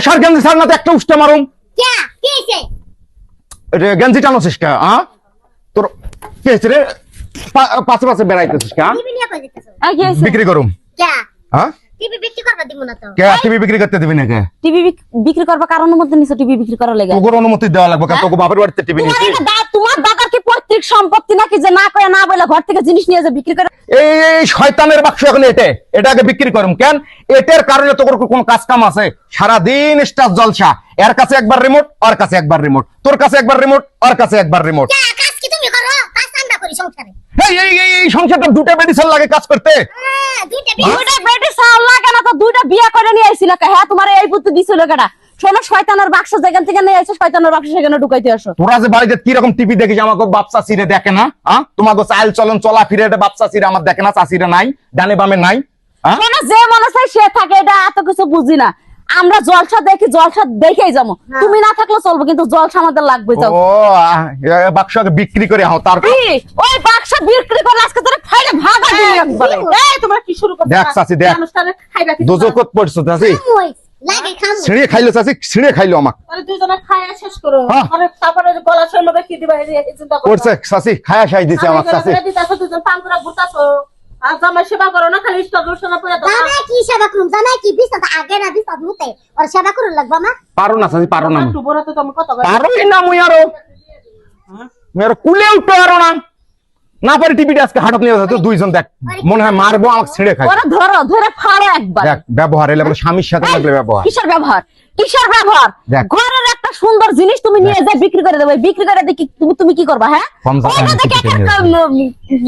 সার গেঞ্জি সার না তো একটা উষ্টা মারুম গেঞ্জি টানোছিস কে তোর কি হয়েছে রে পাশে পাশে বেড়াইতেছিস কে বিক্রি করুম টিভি বিক্রি করবা দিব না তো কে টিভি বিক্রি করতে দিবি না কে টিভি বিক্রি করবা কার অনুমতি নিছো টিভি বিক্রি করার লাগা তোর অনুমতি দেওয়া লাগবে কারণ তোর বাপের বাড়িতে টিভি নিছিস তোমার দাদার কি পৈতৃক সম্পত্তি নাকি যে না কয়ে না বলে ঘর থেকে জিনিস নিয়ে যে বিক্রি করে এই শয়তানের বাক্স এখন এটাকে বিক্রি করুম কেন এটার কারণে তোর কোন কাজ কাম আছে সারা দিন স্টার জলসা এর কাছে একবার রিমোট ওর কাছে একবার রিমোট তোর কাছে একবার রিমোট ওর কাছে একবার রিমোট কাজ কি তুমি করো কাজ আমরা করি সংসারে এই সংসারটা দুটো মেডিসিন লাগে কাজ করতে দুইটা বেটি সাল লাগে না তো দুইটা বিয়ে করে নিয়ে আইছিল হ্যাঁ তোমার এই বুদ্ধি দিছিল কেডা শোনো শয়তানের বাক্স যেখান থেকে নিয়ে আইছো শয়তানের বাক্স সেখানে ঢুকাইতে আসো তোরা যে বাড়িতে কি রকম টিভি দেখিস আমাকে বাপসা সিরে দেখে না তোমাকে চাল চলন চলা ফিরে বাপসা সিরে আমার দেখে না চাষিরে নাই ডানে বামে নাই শোনো যে মনে চাই সে থাকে এটা এত কিছু বুঝি না আমরা জলসা দেখি জলসা দেখেই যাবো তুমি না থাকলে চলবো কিন্তু জলসা আমাদের লাগবে যাও ও বাক্সকে বিক্রি করে হও তার ওই বাক্স বিক্রি করে আজকে তোরে ফাইলে ভাগা দিই একবারে এই তোমরা কি শুরু করছো দেখ চাচি দেখ অনুষ্ঠানে খাইবা কি দোজকত পড়ছো চাচি লাগে খামু ছিঁড়ে খাইলো চাচি ছিঁড়ে খাইলো আমাক আরে দুজনে খায়া শেষ করো আরে তারপরে গলা শুনবে কি দিবা এই চিন্তা করো করছে চাচি খায়া খাই দিছে আমাক চাচি দিতাছো দুজন পান করে ঘুরতাছো আর জামাই সেবা করো না খালি স্টক লোশনা পরে দাও জামাই কি সেবা করুম জামাই কি বিস্তার আগে না বিস্তার মুতে আর সেবা করুন লাগবা মা পারো না চাচি পারো না একটু বড় তো তুমি কত পারোই না মুই আরো মেরে কুলে উঠতে পারো না না পারি টিভিটা আজকে হাটত নিয়ে যাচ্ছে দুইজন দেখ মনে হয় মারবো আমাকে ছিঁড়ে খাই ওরা ধরো ধরে ফাড়ো একবার দেখ ব্যবহার এলে বলে স্বামীর সাথে লাগলে ব্যবহার কিসের ব্যবহার কিসের ব্যবহার দেখ। ঘরের একটা সুন্দর জিনিস তুমি নিয়ে যা বিক্রি করে দেবে বিক্রি করে দেখি তুমি কি করবা হ্যাঁ কম দামে ওইটা দেখে কিনে একটা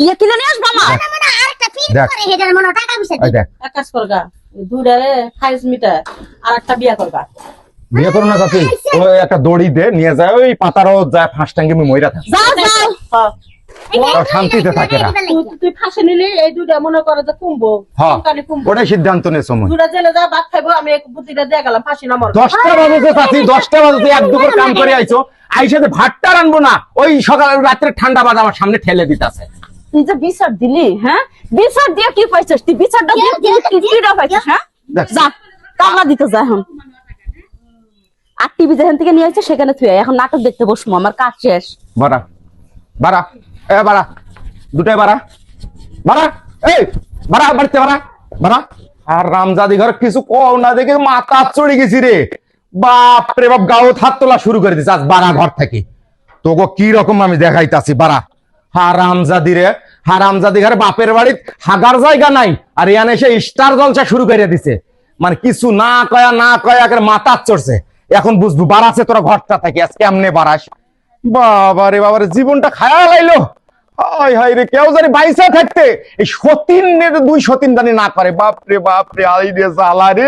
ইয়ে কিনে নিয়ে আসবা মা মনে মনে আরেকটা ফিল দেখ। করে হেজার মনে টাকা পয়সা ওই দেখ এক কাজ করগা দুইটা খাইস মিটা আর একটা বিয়া করবা বিয়ে করো না চাচি ওই একটা দড়ি দে নিয়ে যায় ওই পাতারও যায় ফাঁস টাঙ্গি মইরা থাকে যাও যাও হ্যাঁ আর শান্তিতে থাকে না তুই ফাঁসে নিলি এই দুইটা মনে করে যে কুমবো হ্যাঁ কালি কুমবো ওটাই সিদ্ধান্ত নে সময় দুইটা জেলে যা ভাত খাইবো আমি এক বুদ্ধিটা দিয়ে গেলাম ফাঁসি নামর 10টা বাজে চাচি 10টা বাজে এক দুপুর কাম করে আইছো আইসাতে ভাতটা রানবো না ওই সকাল রাত্রে ঠান্ডা বাজ আমার সামনে ঠেলে দিতাছে তুই যে বিচার দিলি হ্যাঁ বিচার দিয়ে কি পাইছিস তুই বিচারটা দিয়ে কি পাইছিস হ্যাঁ দেখ। যা কামলা দিতে যা এখন আর টিভি যেখান থেকে নিয়ে আসছে সেখানে তুই এখন নাটক দেখতে বসবো আমার কাজ শেষ বাড়া বাড়া বাড়া দুটাই বাড়া বাড়া এই বাড়া বাড়িতে বাড়া বাড়া আর রামজাদি ঘর কিছু কও না দেখে মাথা চড়ে গেছি রে বাপ রে বাপ গাও হাত তোলা শুরু করে দিছে আজ বাড়া ঘর থেকে তোকে কি রকম আমি দেখাইতাছি বাড়া হারামজাদি ঘরে বাপের বাড়ির হাগার জায়গা নাই আর ইয়ানে এসে স্টার জলসা শুরু করে দিছে মানে কিছু না কয়া মাথা চড়ছে এখন বুঝবো বাড়াছে তোরা ঘরটা থেকে আজ কেমনে বাড়াস বাবারে জীবনটা খায়া লাইলো হায় হায় রে কেউ জানি বাইসা থাকতে এই সতীন দুই সতীন জানি না করে বাপরে আই রে জ্বালা রে।